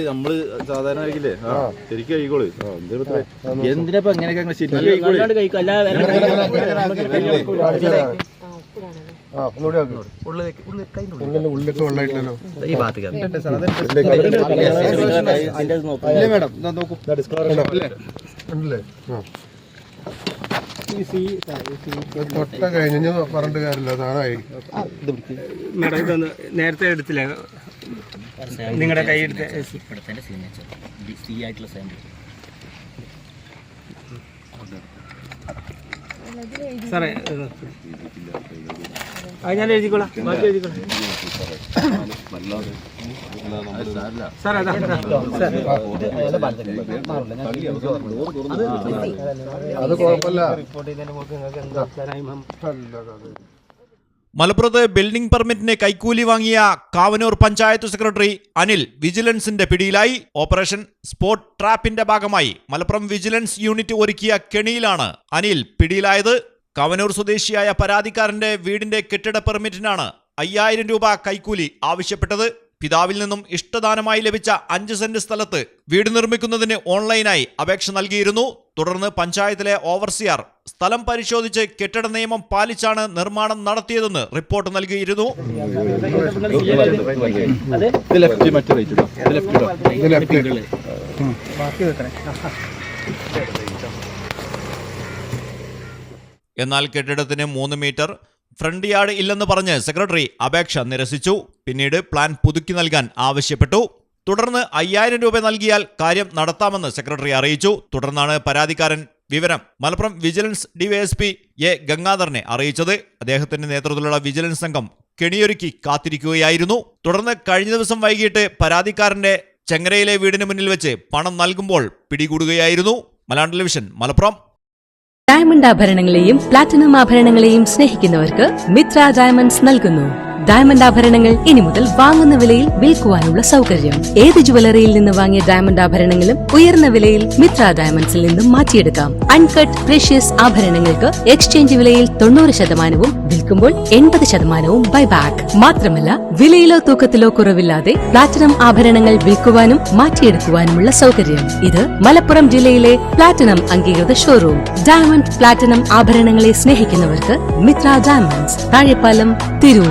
നമ്മള് സാധാരണ കഴിക്കില്ലേ ശരിക്കും കഴിക്കോളൂ. എന്തിനാ എങ്ങനെയൊക്കെ ശരിക്കും ഉള്ളിലേക്ക് വെള്ളമായിട്ടല്ലോ ഈ ഭാഗത്തേക്ക് തൊട്ട കഴിഞ്ഞ് പറഞ്ഞിട്ട് കാര്യമില്ല. സാധനമായി മേഡം ഇതൊന്ന് നേരത്തെ എടുത്തില്ലേ നിങ്ങളുടെ കൈ എടുത്ത് സാറേ അത് ഞാൻ എഴുതിക്കോളാം. ബാക്കി എഴുതിക്കോളാം സാർ. അതാ അത് കുഴപ്പമില്ല. മലപ്പുറത്ത് ബിൽഡിംഗ് പെർമിറ്റിന് കൈക്കൂലി വാങ്ങിയ കാവനൂർ പഞ്ചായത്ത് സെക്രട്ടറി അനിൽ വിജിലൻസിന്റെ പിടിയിലായി. ഓപ്പറേഷൻ സ്പോട്ട് ട്രാപ്പിന്റെ ഭാഗമായി മലപ്പുറം വിജിലൻസ് യൂണിറ്റ് ഒരുക്കിയ കെണിയിലാണ് അനിൽ പിടിയിലായത്. കാവനൂർ സ്വദേശിയായ പരാതിക്കാരന്റെ വീടിന്റെ കെട്ടിട പെർമിറ്റിനാണ് 5000 രൂപ കൈക്കൂലി ആവശ്യപ്പെട്ടത്. പിതാവിൽ നിന്നും ഇഷ്ടദാനമായി ലഭിച്ച 5 സെന്റ് സ്ഥലത്ത് വീട് നിർമ്മിക്കുന്നതിന് ഓൺലൈനായി അപേക്ഷ നൽകിയിരുന്നു. തുടർന്ന് പഞ്ചായത്തിലെ ഓവർസിയർ സ്ഥലം പരിശോധിച്ച് കെട്ടിട നിയമം പാലിച്ചാണ് നിർമ്മാണം നടത്തിയതെന്ന് റിപ്പോർട്ട് നൽകിയിരുന്നു. എന്നാൽ കെട്ടിടത്തിന് 3 മീറ്റർ ഫ്രണ്ട് യാർഡ് ഇല്ലെന്ന് പറഞ്ഞ് സെക്രട്ടറി അപേക്ഷ നിരസിച്ചു. പിന്നീട് പ്ലാൻ പുതുക്കി നൽകാൻ ആവശ്യപ്പെട്ടു. തുടർന്ന് 5000 രൂപ നൽകിയാൽ കാര്യം നടത്താമെന്ന് സെക്രട്ടറി അറിയിച്ചു. തുടർന്നാണ് പരാതിക്കാരൻ വിവരം മലപ്പുറം വിജിലൻസ് ഡിവൈഎസ്പി എ ഗംഗാധരനെ അറിയിച്ചത്. അദ്ദേഹത്തിന്റെ നേതൃത്വത്തിലുള്ള വിജിലൻസ് സംഘം കെണിയൊരുക്കി കാത്തിരിക്കുകയായിരുന്നു. തുടർന്ന് കഴിഞ്ഞ ദിവസം വൈകിട്ട് പരാതിക്കാരന്റെ ചെങ്ങരയിലെ വീടിന് മുന്നിൽ വെച്ച് പണം നൽകുമ്പോൾ പിടികൂടുകയായിരുന്നു. മലയാളം ടെലിവിഷൻ, മലപ്പുറം. ഡയമണ്ട് ആഭരണങ്ങളെയും പ്ലാറ്റിനം ആഭരണങ്ങളെയും സ്നേഹിക്കുന്നവർക്ക് മിത്ര ഡയമണ്ട്സ് നൽകുന്നു. ഡയമണ്ട് ആഭരണങ്ങൾ ഇനി മുതൽ വാങ്ങുന്ന വിലയിൽ വിൽക്കുവാനുള്ള സൗകര്യം. ഏത് ജുവലറിയിൽ നിന്ന് വാങ്ങിയ ഡയമണ്ട് ആഭരണങ്ങളും ഉയർന്ന വിലയിൽ മിത്ര ഡയമണ്ട്സിൽ നിന്നും മാറ്റിയെടുക്കാം. അൺകട്ട് പ്രഷ്യസ് ആഭരണങ്ങൾക്ക് എക്സ്ചേഞ്ച് വിലയിൽ 90%, വിൽക്കുമ്പോൾ 80% ബൈബാക്ക്. മാത്രമല്ല വിലയിലോ തൂക്കത്തിലോ കുറവില്ലാതെ പ്ലാറ്റിനം ആഭരണങ്ങൾ വിൽക്കുവാനും മാറ്റിയെടുക്കുവാനുമുള്ള സൗകര്യം. ഇത് മലപ്പുറം ജില്ലയിലെ പ്ലാറ്റിനം അംഗീകൃത ഷോറൂം. ഡയമണ്ട് പ്ലാറ്റിനം ആഭരണങ്ങളെ സ്നേഹിക്കുന്നവർക്ക് മിത്ര ഡയമണ്ട്സ്, താഴെപ്പാലം, തിരൂർ.